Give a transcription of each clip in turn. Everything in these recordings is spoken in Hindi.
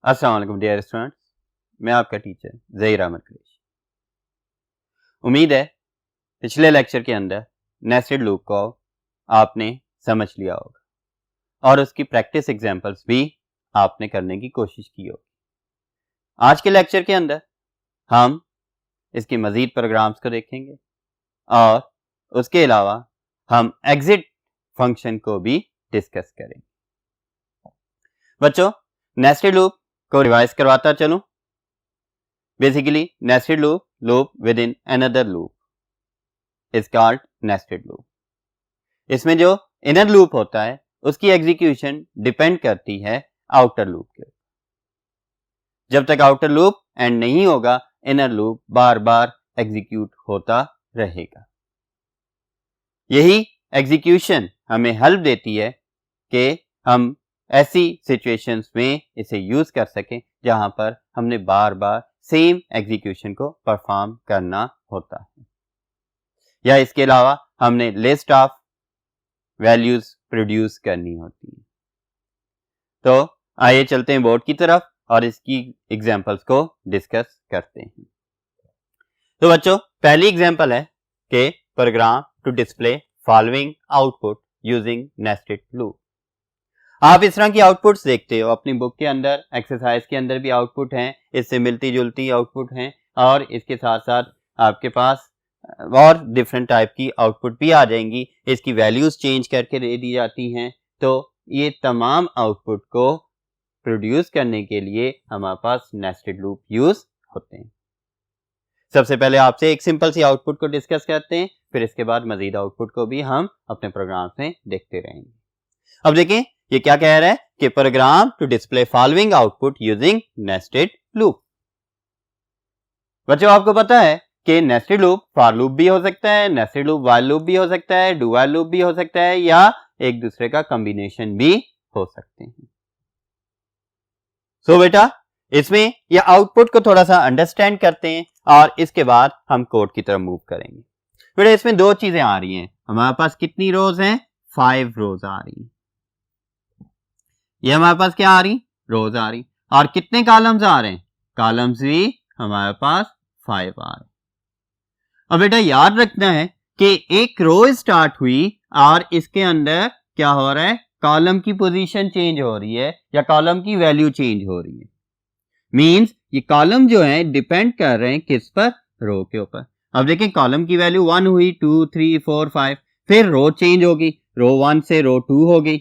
अस्सलाम वालेकुम डियर स्टूडेंट्स, मैं आपका टीचर ज़हीर अहमद कुरैशी। उम्मीद है पिछले लेक्चर के अंदर नेस्टेड लूप को आपने समझ लिया होगा और उसकी प्रैक्टिस एग्जांपल्स भी आपने करने की कोशिश की होगी। आज के लेक्चर के अंदर हम इसकी मज़ीद प्रोग्राम्स को देखेंगे और उसके अलावा हम एग्जिट फंक्शन को भी डिस्कस करेंगे। बच्चों, नेस्टेड लूप को रिवाइज करवाता चलूं। Basically nested loop with in another loop is called nested loop. इसमें जो इनर लूप होता है उसकी एग्जीक्यूशन डिपेंड करती है आउटर लूप के। जब तक आउटर लूप एंड नहीं होगा, इनर लूप बार बार एग्जीक्यूट होता रहेगा। यही एग्जीक्यूशन हमें हेल्प देती है कि हम ऐसी सिचुएशंस में इसे यूज कर सकें जहां पर हमने बार बार सेम एग्जीक्यूशन को परफॉर्म करना होता है, या इसके अलावा हमने लिस्ट ऑफ वैल्यूज प्रोड्यूस करनी होती है। तो आइए चलते हैं बोर्ड की तरफ और इसकी एग्जांपल्स को डिस्कस करते हैं। तो बच्चों, पहली एग्जांपल है कि program to display following output using nested loop. आप इस तरह की आउटपुट्स देखते हो अपनी बुक के अंदर, एक्सरसाइज के अंदर भी आउटपुट हैं, इससे मिलती जुलती आउटपुट हैं और इसके साथ साथ आपके पास और डिफरेंट टाइप की आउटपुट भी आ जाएंगी। इसकी वैल्यूज चेंज करके दे दी जाती हैं। तो ये तमाम आउटपुट को प्रोड्यूस करने के लिए हमारे पास नेस्टेड लूप यूज होते हैं। सबसे पहले आपसे एक सिंपल सी आउटपुट को डिस्कस करते हैं, फिर इसके बाद मजीद आउटपुट को भी हम अपने प्रोग्राम में देखते रहेंगे। अब देखें ये क्या कह रहा है कि program to display following output using nested loop. बच्चों, आपको पता है कि नेस्टेड लूप फॉर लूप भी हो सकता है, नेस्टेड लूप व्हाइल लूप भी हो सकता है, डू व्हाइल लूप भी हो सकता है, या एक दूसरे का कॉम्बिनेशन भी हो सकते हैं। सो बेटा, इसमें ये आउटपुट को थोड़ा सा अंडरस्टैंड करते हैं और इसके बाद हम कोड की तरफ मूव करेंगे। बेटा, इसमें दो चीजें आ रही हैं। हमारे पास कितनी रोज हैं? 5 रोज आ रही हैं। ये हमारे पास क्या आ रही? रोज आ रही। और कितने कॉलम्स आ रहे हैं? कॉलम्स भी हमारे पास 5 आ रहे। अब बेटा याद रखना है कि एक रो स्टार्ट हुई और इसके अंदर क्या हो रहा है? कॉलम की पोजीशन चेंज हो रही है या कॉलम की वैल्यू चेंज हो रही है। मींस ये कॉलम जो है डिपेंड कर रहे हैं किस पर? रो के ऊपर। अब देखें, कॉलम की वैल्यू 1 हुई, 2 3 4 5, फिर रो चेंज होगी, रो 1 से रो 2 हो गई,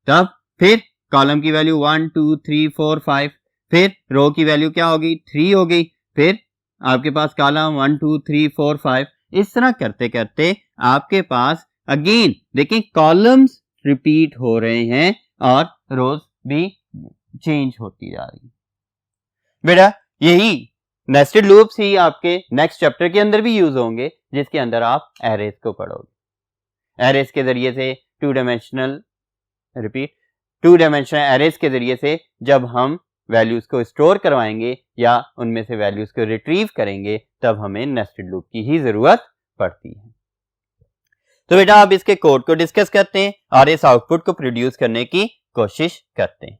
तब फिर कॉलम की वैल्यू 1 2 3 4 5, फिर रो की वैल्यू क्या होगी? 3 हो गई, फिर आपके पास कॉलम 1 2 3 4 5। इस तरह करते करते आपके पास अगेन देखें कॉलम्स रिपीट हो रहे हैं और रोज भी चेंज होती जा रही है। बेटा, यही नेस्टेड लूप्स ही आपके नेक्स्ट चैप्टर के अंदर भी यूज होंगे, जिसके अंदर आप एरेज को पढ़ोगे। एरेज के जरिए से टू डायमेंशनल एरेज के जरिए से जब हम वैल्यूज को स्टोर करवाएंगे या उनमें से वैल्यूज को रिट्रीव करेंगे, तब हमें नेस्टेड लूप की ही जरूरत पड़ती है। तो बेटा, आप इसके कोड को डिस्कस करते हैं और इस आउटपुट को प्रोड्यूस करने की कोशिश करते हैं।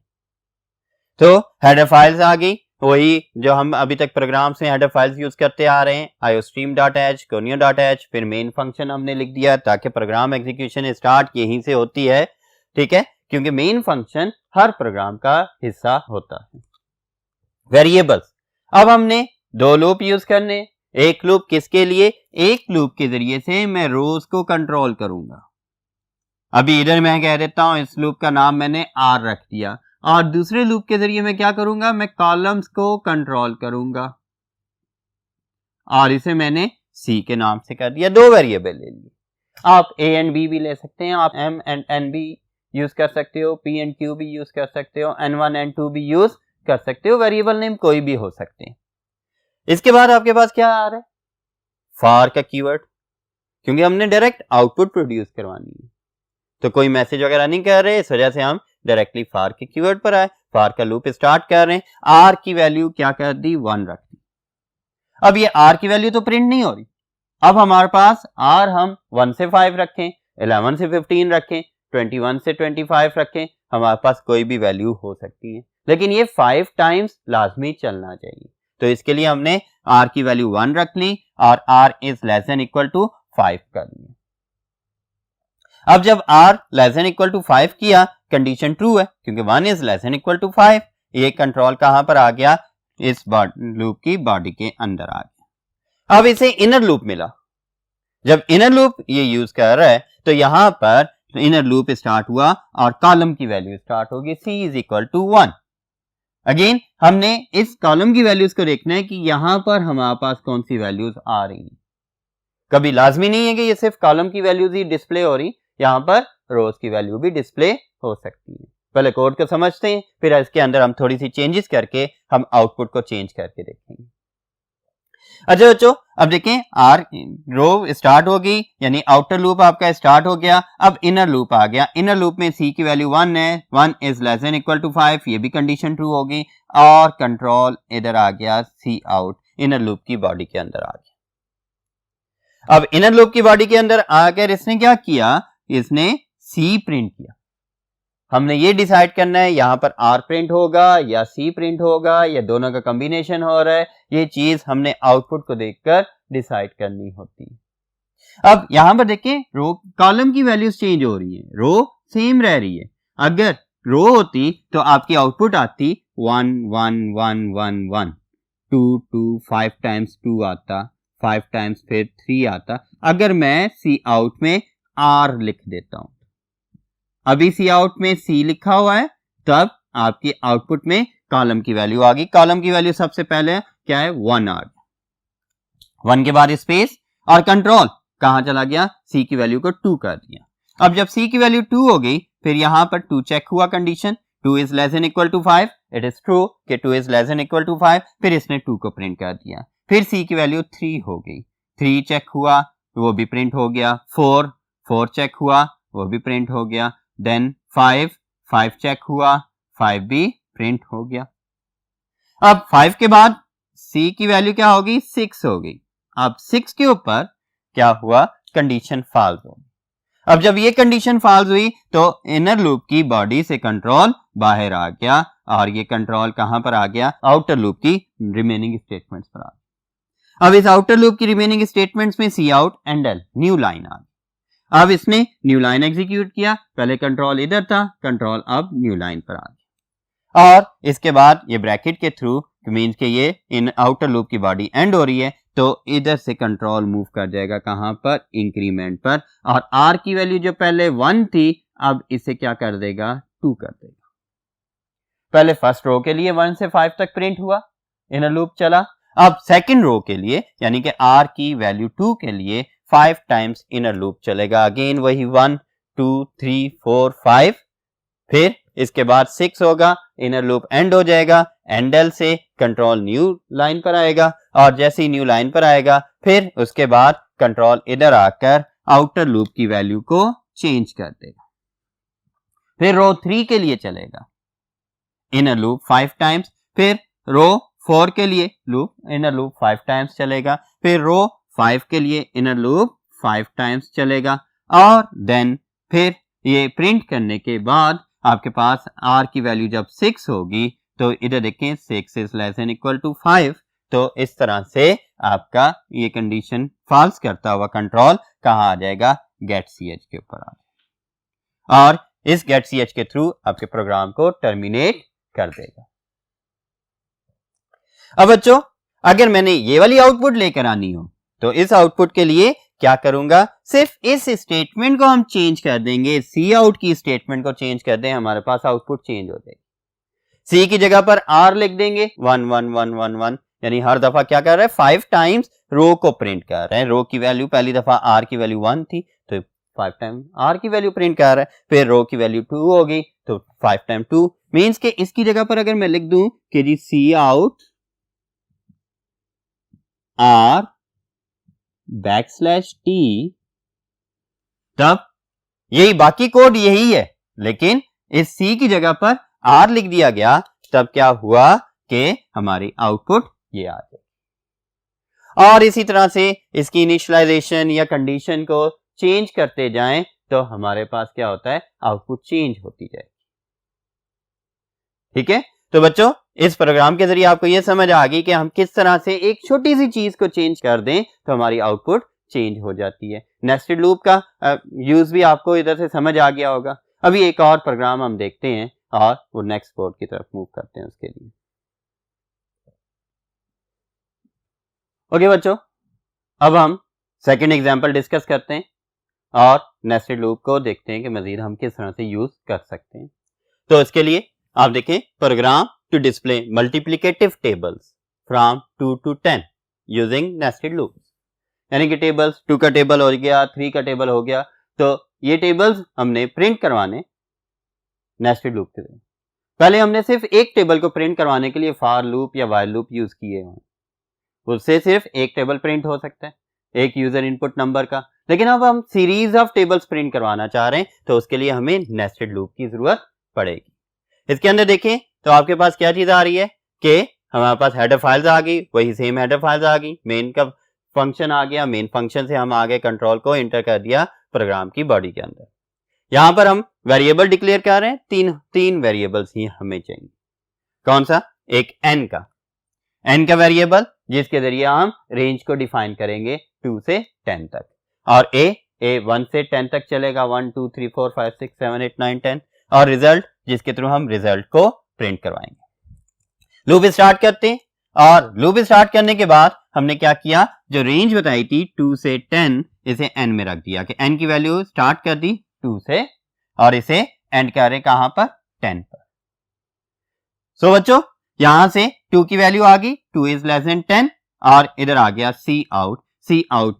तो हेडर फाइल्स आ गई, वही जो हम अभी तक प्रोग्राम्स में हेडर फाइल्स यूज करते आ रहे हैं, iostream.h, conio.h, फिर मेन फंक्शन हमने लिख दिया ताकि प्रोग्राम एग्जीक्यूशन स्टार्ट यहीं से होती है। ठीक है, क्योंकि मेन फंक्शन हर प्रोग्राम का हिस्सा होता है। वेरिएबल्स, अब हमने 2 लूप यूज करने। एक लूप किसके लिए? एक लूप के जरिए से मैं रोज को कंट्रोल करूंगा। अभी इधर मैं कह देता हूं, इस लूप का नाम मैंने R रख दिया, और दूसरे लूप के जरिए मैं क्या करूंगा? मैं कॉलम्स को कंट्रोल करूंगा और इसे मैंने C के नाम से कर दिया। 2 वेरिएबल ले लिए। आप A एंड B भी ले सकते हैं, आप M एंड N भी यूज कर सकते हो, P एंड Q भी यूज कर सकते हो, N1 N2 भी यूज कर सकते हो। वेरिएबल नेम कोई भी हो सकते हैं। इसके बाद आपके पास क्या आ रहा है? फॉर का कीवर्ड, क्योंकि हमने डायरेक्ट आउटपुट प्रोड्यूस करवानी है, तो कोई मैसेज वगैरह नहीं कर रहे, इस वजह से हम डायरेक्टली फॉर के कीवर्ड पर आए, फॉर का लूप स्टार्ट कर रहे हैं। आर की वैल्यू क्या कर दी? 1 रख दी। अब ये आर की वैल्यू तो प्रिंट नहीं हो रही। अब हमारे पास आर हम 1 से 5 रखें, 11 से 15 रखें, 21 से 25 रखें, हमारे पास कोई भी वैल्यू हो सकती है। लेकिन ये 5 टाइम्स लाजमी चलना चाहिए। तो इसके लिए हमने r की वैल्यू 1 रख ली और r is less than equal to 5 कर लिया। अब जब r less than equal to 5 किया, कंडीशन ट्रू है क्योंकि 1 is less than equal to 5। ये कंट्रोल कहां पर आ गया? इस लूप की बॉडी के अंदर आ गया। अब इसे इनर लूप मिला। जब इनर लूप ये यूज कर रहा है तो यहां पर इनर लूप स्टार्ट हुआ और कॉलम की वैल्यू स्टार्ट होगी c is equal to 1। Again हमने इस कॉलम की वैल्यूज को देखना है कि यहां पर हमारे पास कौन सी वैल्यूज आ रही हैं। कभी लाजमी नहीं है कि ये सिर्फ कॉलम की वैल्यूज ही डिस्प्ले हो रही, यहां पर रोज की वैल्यू भी डिस्प्ले हो सकती है। पहले कोड को समझते हैं, फिर इसके अंदर हम थोड़ी सी चेंजेस करके हम आउटपुट को चेंज करके देखेंगे। अच्छा बच्चों, अब देखें आर रो स्टार्ट हो गई, यानी आउटर लूप आपका स्टार्ट हो गया। अब इनर लूप आ गया। इनर लूप में सी की वैल्यू 1 है, 1 is less than equal to 5, ये भी कंडीशन ट्रू होगी और कंट्रोल इधर आ गया सी आउट, इनर लूप की बॉडी के अंदर आ गया। अब इनर लूप की बॉडी के अंदर आकर इसने क्या किया? इसने सी प्रिंट किया। हमने ये डिसाइड करना है यहां पर आर प्रिंट होगा या सी प्रिंट होगा या दोनों का कॉम्बिनेशन हो रहा है। ये चीज हमने आउटपुट को देखकर डिसाइड करनी होती है। अब यहां पर देखिए रो कॉलम की वैल्यूज चेंज हो रही है, रो सेम रह रही है। अगर रो होती तो आपकी आउटपुट आती 1 1 1 1 1, 2 2, 5 टाइम्स 2 आता, 5 टाइम्स फिर 3 आता। अगर मैं सी आउट में आर लिख देता हूं, अभी सी आउट में सी लिखा हुआ है, तब आपकी आउटपुट में कॉलम की वैल्यू आ गई। कॉलम की वैल्यू सबसे पहले क्या है? 1 आ गया। 1 के बाद स्पेस और कंट्रोल कहां चला गया? सी की वैल्यू को 2 कर दिया। अब जब सी की वैल्यू 2 हो गई, फिर यहां पर 2 चेक हुआ condition, 2 is less than equal to 5, it is true कि 2 is less than equal to 5। फिर इसने 2 को प्रिंट कर दिया। फिर सी की वैल्यू 3 हो गई, 3 चेक हुआ, वो भी प्रिंट हो गया। 4 चेक हुआ, वो भी प्रिंट हो गया। देन 5 चेक हुआ, 5 भी प्रिंट हो गया। अब 5 के बाद C की वैल्यू क्या होगी? 6 हो गई। अब 6 के ऊपर क्या हुआ? कंडीशन फॉल्स हो गई। अब जब ये कंडीशन फॉल्स हुई तो इनर लूप की बॉडी से कंट्रोल बाहर आ गया और ये कंट्रोल कहां पर आ गया? आउटर लूप की रिमेनिंग स्टेटमेंट्स पर आ गया। अब इस आउटर लूप की रिमेनिंग स्टेटमेंट्स में C out end L new line आ गई। अब इसने न्यू लाइन एग्जीक्यूट किया, पहले कंट्रोल इधर था, कंट्रोल अब न्यू लाइन पर आ गया। और इसके बाद ये ब्रैकेट के थ्रू मींस कि ये इन आउटर लूप की बॉडी एंड हो रही है, तो इधर से कंट्रोल मूव कर जाएगा कहां पर? इंक्रीमेंट पर। और आर की वैल्यू जो पहले 1 थी, अब इसे क्या कर देगा? 2 कर देगा। पहले फर्स्ट रो के लिए 1 से 5 तक प्रिंट हुआ, इनर लूप चला। अब सेकंड रो के लिए यानी कि आर की वैल्यू 2 के लिए 5 टाइम्स इनर लूप चलेगा। अगेन वही 1 2 3 4 5, फिर इसके बाद 6 होगा, इनर लूप एंड हो जाएगा। एंडल से कंट्रोल न्यू लाइन पर आएगा और जैसे ही न्यू लाइन पर आएगा, फिर उसके बाद कंट्रोल इधर आकर आउटर लूप की वैल्यू को चेंज कर देगा। फिर रो 3 के लिए चलेगा इनर लूप 5 टाइम्स, फिर रो 4 के लिए इनर लूप 5 टाइम्स चलेगा, फिर रो 5 के लिए इनर लूप 5 टाइम्स चलेगा। और देन फिर ये प्रिंट करने के बाद आपके पास r की वैल्यू जब 6 होगी तो इधर देखें 6 is less than equal to 5। तो इस तरह से आपका ये कंडीशन फॉल्स करता हुआ कंट्रोल कहां आ जाएगा? गेट ch के ऊपर आ जाएगा और इस गेट ch के थ्रू आपके प्रोग्राम को टर्मिनेट कर देगा। अब बच्चों, अगर मैंने ये वाली आउटपुट लेकर आनी हो तो इस आउटपुट के लिए क्या करूंगा? सिर्फ इस स्टेटमेंट को हम चेंज कर देंगे, सी आउट की स्टेटमेंट को चेंज कर दें, हमारे पास आउटपुट चेंज हो जाएगी। सी की जगह पर आर लिख देंगे 1 1 1 1 1, यानी हर दफा क्या कर रहा है? 5 टाइम्स रो को प्रिंट कर रहे हैं। रो की वैल्यू पहली दफा आर की वैल्यू 1 थी तो 5 टाइम आर की वैल्यू प्रिंट कर रहा है। फिर रो की वैल्यू 2 हो गई तो 5 टाइम 2 मींस के इसकी जगह पर अगर मैं लिख दूं कि जी सी आउट आर \t, तब यही बाकी कोड यही है, लेकिन इस सी की जगह पर आर लिख दिया गया। तब क्या हुआ कि हमारी आउटपुट ये आ गई। और इसी तरह से इसकी इनिशियलाइजेशन या कंडीशन को चेंज करते जाएं तो हमारे पास क्या होता है? आउटपुट चेंज होती जाएगी। ठीक है, तो बच्चों इस प्रोग्राम के जरिए आपको यह समझ आ गई कि हम किस तरह से एक छोटी सी चीज को चेंज कर दें तो हमारी आउटपुट चेंज हो जाती है। नेस्टेड लूप का यूज भी आपको इधर से समझ आ गया होगा। अभी एक और प्रोग्राम हम देखते हैं और वो नेक्स्ट बोर्ड की तरफ मूव करते हैं उसके लिए। ओके बच्चों, अब हम सेकंड एग्जांपल डिस्कस करते हैं और नेस्टेड लूप को देखते हैं कि मजीद हम किस तरह से यूज कर सकते हैं। तो इसके लिए आप देखें, program to display multiplicative tables from 2 to 10 using nested loops. यानी कि टेबल्स 2 का टेबल हो गया, 3 का टेबल हो गया, तो ये टेबल्स हमने प्रिंट करवाने नेस्टेड लूप के जरिए। पहले हमने सिर्फ एक टेबल को प्रिंट करवाने के लिए फॉर लूप या व्हाइल लूप यूज किए हैं, उससे सिर्फ एक टेबल प्रिंट हो सकता है एक यूजर इनपुट नंबर का। लेकिन अब हम सीरीज ऑफ टेबल्स प्रिंट करवाना चाह रहे हैं तो उसके लिए हमें नेस्टेड लूप की जरूरत पड़ेगी। इसके अंदर देखें तो आपके पास क्या चीज आ रही है कि हमारे पास हेडर फाइल्स आ गई, वही सेम हेडर फाइल्स आ गई, मेन का फंक्शन आ गया, मेन फंक्शन से हम आगे कंट्रोल को एंटर कर दिया प्रोग्राम की बॉडी के अंदर। यहां पर हम वेरिएबल डिक्लेयर कर रहे हैं, तीन वेरिएबल्स ही हमें चाहिए। कौन सा? एक एन का वेरिएबल जिसके जरिए हम रेंज को डिफाइन करेंगे 2 से 10 तक, और ए 1 से 10 तक चलेगा, 1 2 3 4 5 6 7 8 9 10, और रिजल्ट जिसके थ्रू हम रिजल्ट को प्रिंट करवाएंगे। लूप स्टार्ट करते हैं और लूप स्टार्ट करने के बाद हमने क्या किया, जो रेंज बताई थी 2 से 10 इसे n में रख दिया कि n की वैल्यू स्टार्ट कर दी 2 से और इसे एंड कर रहे कहां पर, 10 पर। सो बच्चों यहां से 2 की वैल्यू आ गई, 2 इज लेस देन 10, और इधर आ गया सी आउट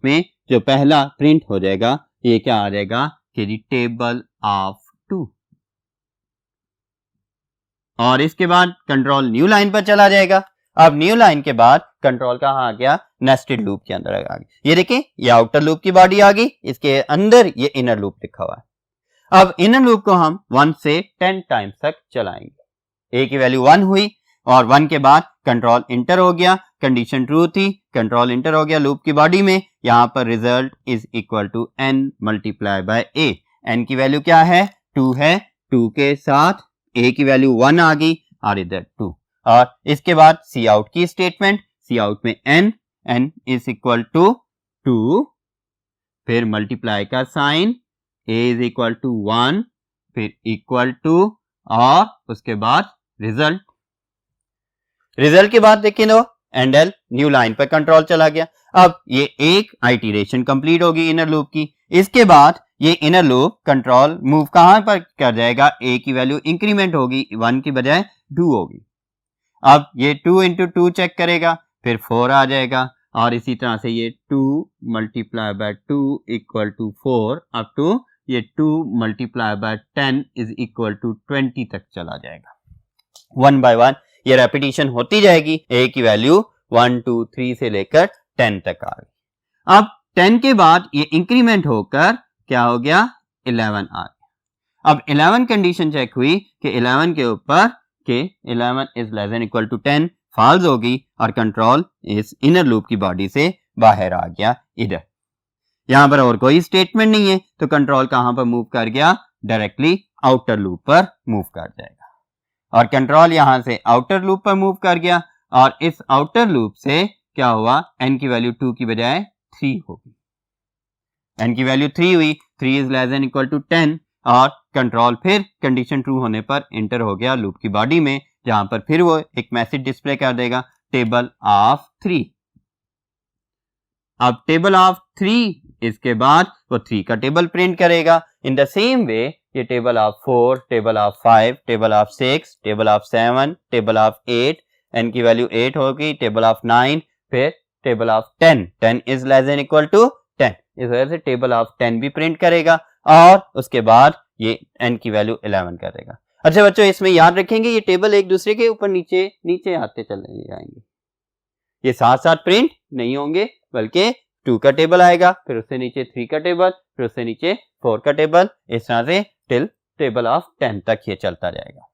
में जो पहला प्रिंट हो जाएगा ये क्या आ जाएगा कि जी टेबल ऑफ 2, और इसके बाद कंट्रोल न्यू लाइन पर चला जाएगा। अब न्यू लाइन के बाद कंट्रोल कहां आ गया, नेस्टेड लूप के अंदर आ गया। ये देखिए ये आउटर लूप की बॉडी आ गई, इसके अंदर ये इनर लूप लिखा हुआ है। अब इनर लूप को हम 1 से 10 टाइम्स तक चलाएंगे। ए की वैल्यू 1 हुई और 1 के बाद कंट्रोल इंटर हो गया, कंडीशन ट्रू थी, कंट्रोल इंटर हो गया लूप की बॉडी में। यहां पर result is equal to n multiply by a. n की वैल्यू क्या है, 2 है, 2 के साथ a की वैल्यू 1 आ गई और इधर 2, और इसके बाद सी आउट की स्टेटमेंट, सी आउट में n इज इक्वल टू 2, फिर मल्टीप्लाई का sign, a is equal to 1, फिर इक्वल टू, और उसके बाद रिजल्ट के बाद देखिए नो एंडल न्यू लाइन पर कंट्रोल चला गया। अब ये एक आइटरेशन कंप्लीट होगी इनर लूप की। इसके बाद ये इनर लूप कंट्रोल मूव कहां पर कर जाएगा, a की वैल्यू इंक्रीमेंट होगी, 1 की बजाय 2 होगी। अब ये 2 इंटू 2 चेक करेगा, फिर 4 आ जाएगा, और इसी तरह से ये 2 multiply by 2 equal to 4 up to ये 2 multiply by 10 is equal to 20 तक चला जाएगा। 1 बाय 1 ये रेपिटेशन होती जाएगी, a की वैल्यू 1 2 3 से लेकर 10 तक आ गई। अब 10 के बाद ये इंक्रीमेंट होकर क्या हो गया, 11 आ गया। अब 11 कंडीशन चेक हुई कि 11 के ऊपर के 11 is less than equal to 10 false होगी, और कंट्रोल इस इनर लूप की बॉडी से बाहर आ गया इधर। यहां पर और कोई स्टेटमेंट नहीं है तो कंट्रोल कहां पर मूव कर गया, डायरेक्टली आउटर लूप पर मूव कर जाएगा, और कंट्रोल यहां से आउटर लूप पर मूव कर गया, और इस आउटर लूप से क्या हुआ, n की वैल्यू 2 की बजाय 3 होगी, n की वैल्यू 3 हुई, 3 is less than equal to 10, और कंट्रोल फिर कंडीशन ट्रू होने पर एंटर हो गया लूप की बॉडी में, जहां पर फिर वो एक मैसेज डिस्प्ले कर देगा टेबल ऑफ 3। अब टेबल ऑफ 3 इसके बाद वो 3 का टेबल प्रिंट करेगा। इन द सेम वे ये table of 4, table of 5, table of 6, table of 7, table of 8, n की वैल्यू 8 होगी, टेबल ऑफ 9, फिर table of 10 is less than equal to 10, इस वजह से टेबल ऑफ 10 भी प्रिंट करेगा, और उसके बाद ये n की वैल्यू 11 करेगा। अच्छा बच्चों इसमें याद रखेंगे ये टेबल एक दूसरे के ऊपर नीचे आते चले जाएंगे, ये साथ साथ प्रिंट नहीं होंगे, बल्कि 2 का टेबल आएगा, फिर उससे नीचे 3 का टेबल, फिर उससे नीचे 4 का टेबल, इस तरह से टिल टेबल ऑफ 10 तक ये चलता जाएगा।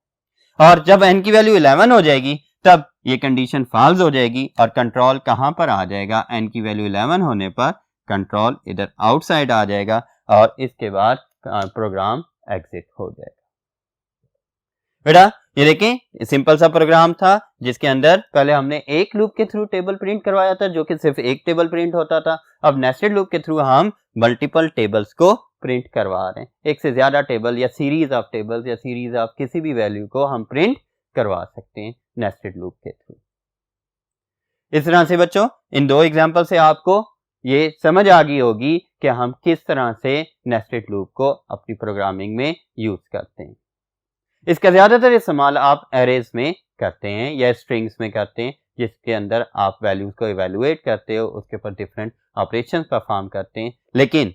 और जब n की वैल्यू 11 हो जाएगी तब ये कंडीशन फॉल्स हो जाएगी, और कंट्रोल कहां पर आ जाएगा, n की वैल्यू 11 होने पर कंट्रोल इधर आउटसाइड आ जाएगा, और इसके बाद प्रोग्राम एग्जिट हो जाएगा। बेटा ये देखें सिंपल सा प्रोग्राम था जिसके अंदर पहले हमने एक लूप के थ्रू टेबल प्रिंट करवाया था जो कि सिर्फ एक टेबल प्रिंट होता था। अब नेस्टेड लूप के थ्रू हम मल्टीपल टेबल्स को प्रिंट करवा रहे हैं। एक से ज्यादा टेबल या सीरीज ऑफ टेबल्स या सीरीज ऑफ किसी भी वैल्यू को हम प्रिंट करवा सकते हैं नेस्टेड लूप के थ्रू। इस तरह से बच्चों इन दो एग्जाम्पल से आपको ये समझ आ गई होगी कि हम किस तरह से नेस्टेड लूप को अपनी प्रोग्रामिंग में यूज करते हैं। इसका ज्यादातर इस्तेमाल आप एरेज में करते हैं या स्ट्रिंग्स में करते हैं, जिसके अंदर आप वैल्यूज को इवेलुएट करते हो, उसके ऊपर डिफरेंट ऑपरेशंस परफॉर्म करते हैं। लेकिन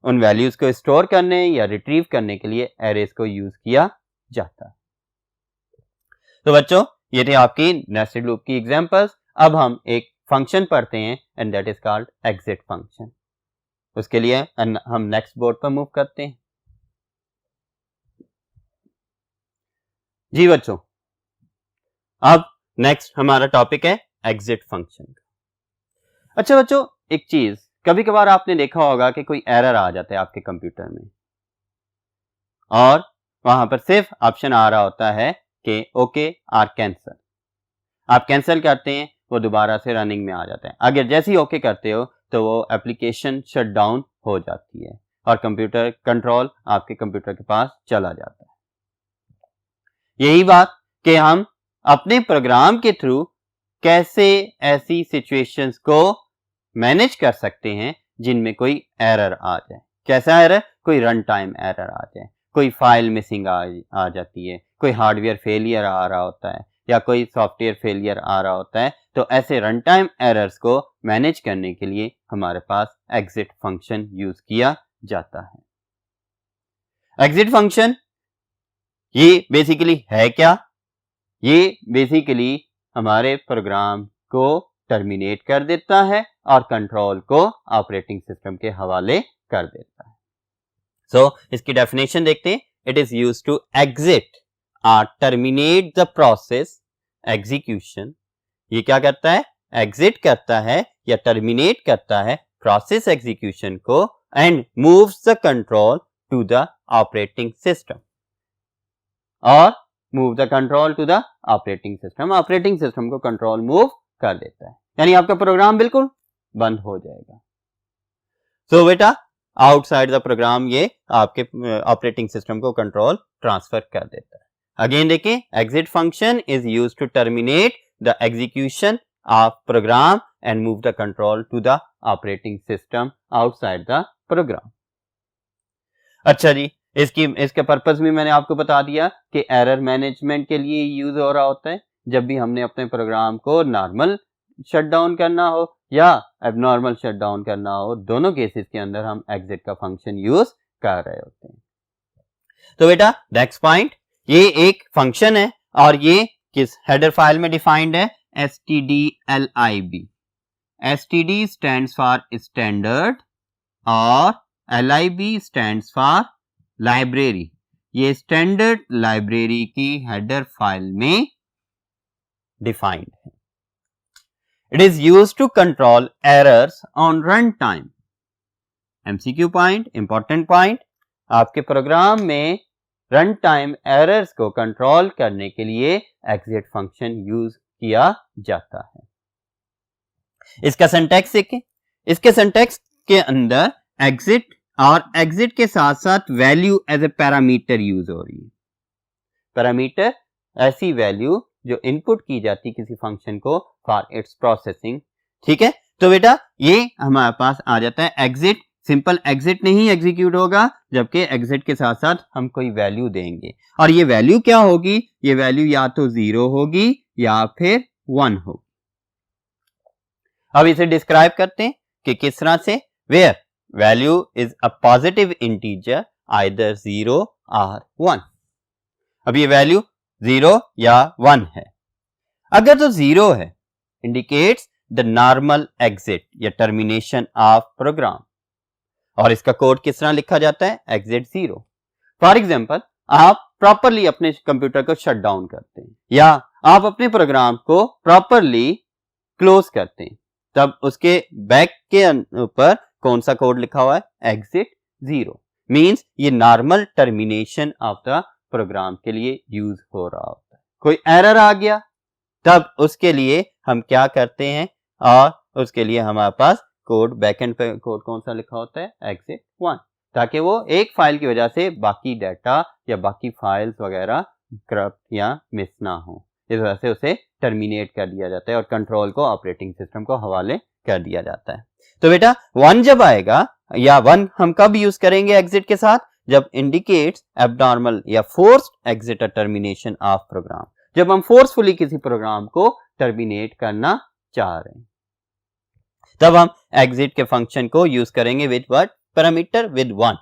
उन वैल्यूज को स्टोर करने या रिट्रीव करने के लिए एरेज को यूज किया जाता है। तो बच्चों ये थे आपकी नेस्टेड लूप की एग्जांपल्स। अब हम एक फंक्शन पढ़ते हैं and that is called exit function. उसके लिए हम नेक्स्ट बोर्ड पर मूव करते हैं। जी बच्चों, अब नेक्स्ट हमारा टॉपिक है एग्जिट फंक्शन। अच्छा बच्चों, एक चीज कभी कभार आपने देखा होगा कि कोई एरर आ जाता है आपके कंप्यूटर में और वहां पर सिर्फ ऑप्शन आ रहा होता है कि ओके और कैंसिल। आप कैंसिल करते हैं, वो दोबारा से रनिंग में आ जाता है। अगर जैसे ही ओके करते हो तो वो एप्लीकेशन शट डाउन हो जाती है और कंप्यूटर कंट्रोल आपके कंप्यूटर के पास चला जाता है। यही बात कि हम अपने प्रोग्राम के थ्रू कैसे ऐसी सिचुएशंस को मैनेज कर सकते हैं जिनमें कोई एरर आ जाए। कैसा एरर? कोई रन टाइम एरर आ जाए, कोई फाइल मिसिंग आ जाती है, कोई हार्डवेयर फेलियर आ रहा होता है या कोई सॉफ्टवेयर फेलियर आ रहा होता है। तो ऐसे रन टाइम एरर्स को मैनेज करने के लिए हमारे पास एग्जिट फंक्शन यूज किया जाता है। एग्जिट फंक्शन ये बेसिकली है क्या? ये बेसिकली हमारे प्रोग्राम को टर्मिनेट कर देता है और कंट्रोल को ऑपरेटिंग सिस्टम के हवाले कर देता है। सो इसकी डेफिनेशन देखते हैं। It is used to exit और टर्मिनेट द प्रोसेस एग्जीक्यूशन। ये क्या करता है? एग्जिट करता है या टर्मिनेट करता है प्रोसेस एग्जीक्यूशन को and moves the control to the operating system और move the control to the operating system. Operating system को कंट्रोल मूव कर देता है, यानी आपका प्रोग्राम बिल्कुल बंद हो जाएगा। सो बेटा आउटसाइड द प्रोग्राम ये आपके ऑपरेटिंग सिस्टम को कंट्रोल ट्रांसफर कर देता है। अगेन देखिए, exit function is used to terminate the execution of program and move the control to the operating system outside the program. अच्छा जी, इसके पर्पस भी मैंने आपको बता दिया कि एरर मैनेजमेंट के लिए यूज हो रहा होता है। जब भी हमने अपने प्रोग्राम को नॉर्मल शटडाउन करना हो या एबनॉर्मल शटडाउन करना हो, दोनों केसेस के अंदर हम एग्जिट का फंक्शन यूज कर रहे होते हैं। तो बेटा नेक्स्ट पॉइंट, ये एक फंक्शन है और ये किस हेडर फाइल में डिफाइंड है? stdlib। std stands for standard और lib स्टैंड्स फॉर लाइब्रेरी। ये स्टैंडर्ड लाइब्रेरी की हेडर फाइल में डिफाइंड है। It is used to control errors on run time. MCQ point, important point, आपके प्रोग्राम में रन टाइम एरर्स को कंट्रोल करने के लिए एग्जिट फंक्शन यूज किया जाता है। इसका सिंटैक्स देखें। इसके सिंटैक्स के अंदर एग्जिट और एग्जिट के साथ साथ value as a parameter use हो रही है। पैरामीटर ऐसी वैल्यू जो इनपुट की जाती किसी फंक्शन को फॉर इट्स प्रोसेसिंग। ठीक है, तो बेटा ये हमारे पास आ जाता है एग्जिट। सिंपल एग्जिट नहीं एग्जीक्यूट होगा, जबकि एग्जिट के साथ साथ हम कोई वैल्यू देंगे और ये वैल्यू क्या होगी? ये वैल्यू या तो 0 होगी या फिर 1 होगी। अब इसे डिस्क्राइब करते हैं कि किस तरह से। Where value is a positive integer either 0 और 1। अब ये वैल्यू 0 या 1 है। अगर तो 0 है इंडिकेट्स द नॉर्मल एग्जिट या टर्मिनेशन ऑफ प्रोग्राम। और इसका कोड किस तरह लिखा जाता है? एग्जिट 0। फॉर एग्जाम्पल, आप प्रॉपरली अपने कंप्यूटर को शट डाउन करते हैं या आप अपने प्रोग्राम को प्रॉपरली क्लोज करते हैं, तब उसके बैक के ऊपर कौन सा कोड लिखा हुआ है? एग्जिट 0। मींस ये normal termination of the program के लिए यूज हो रहा होता है। कोई एरर आ गया, तब उसके लिए हम क्या करते हैं, और उसके लिए हमारे पास कोड, बैकएंड पे कोड कौन सा लिखा होता है, exit1, ताकि वो एक फाइल की वजह से बाकी डाटा या बाकी फाइल्स वगैरह करप्ट या मिस ना हो। इस वजह से उसे टर्मिनेट कर दिया जाता है और कंट्रोल को ऑपरेटिंग सिस्टम को हवाले कर दिया जाता है। तो बेटा 1 जब आएगा, या 1 हम कब यूज करेंगे एग्जिट के साथ, जब इंडिकेट्स एबनॉर्मल या forced exit termination of program, जब हम फोर्सफुली किसी प्रोग्राम को टर्मिनेट करना चाह रहे हैं, तब हम एग्जिट के फंक्शन को यूज करेंगे विद व्हाट, पैरामीटर विद 1।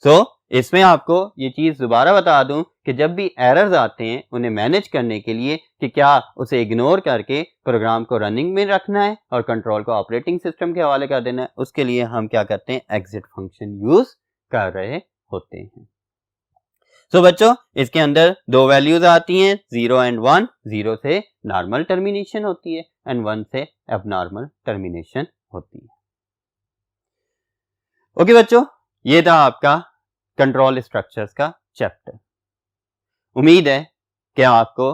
सो इसमें आपको ये चीज दोबारा बता दूं कि जब भी एरर्स आते हैं उन्हें मैनेज करने के लिए कि क्या उसे इग्नोर करके प्रोग्राम को रनिंग में रखना है और कंट्रोल को ऑपरेटिंग सिस्टम के हवाले कर देना है, उसके लिए हम क्या करते हैं, एग्जिट फंक्शन यूज कर रहे होते हैं। सो बच्चों इसके अंदर 2 वैल्यूज आती हैं, 0 एंड 1। 0 से नॉर्मल टर्मिनेशन होती है एंड 1 से एबनॉर्मल टर्मिनेशन होती है। ओके बच्चों, ये था आपका कंट्रोल स्ट्रक्चर्स का चैप्टर। उम्मीद है कि आपको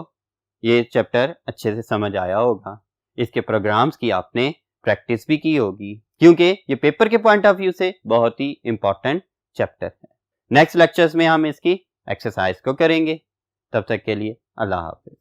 ये चैप्टर अच्छे से समझ आया होगा। इसके प्रोग्राम्स की आपने प्रैक्टिस भी की होगी, क्योंकि ये पेपर के पॉइंट ऑफ व्यू से बहुत ही इंपॉर्टेंट चैप्टर है। नेक्स्ट लेक्चर्स में हम इसकी एक्सरसाइज को करेंगे। तब तक के लिए अल्लाह हाफिज।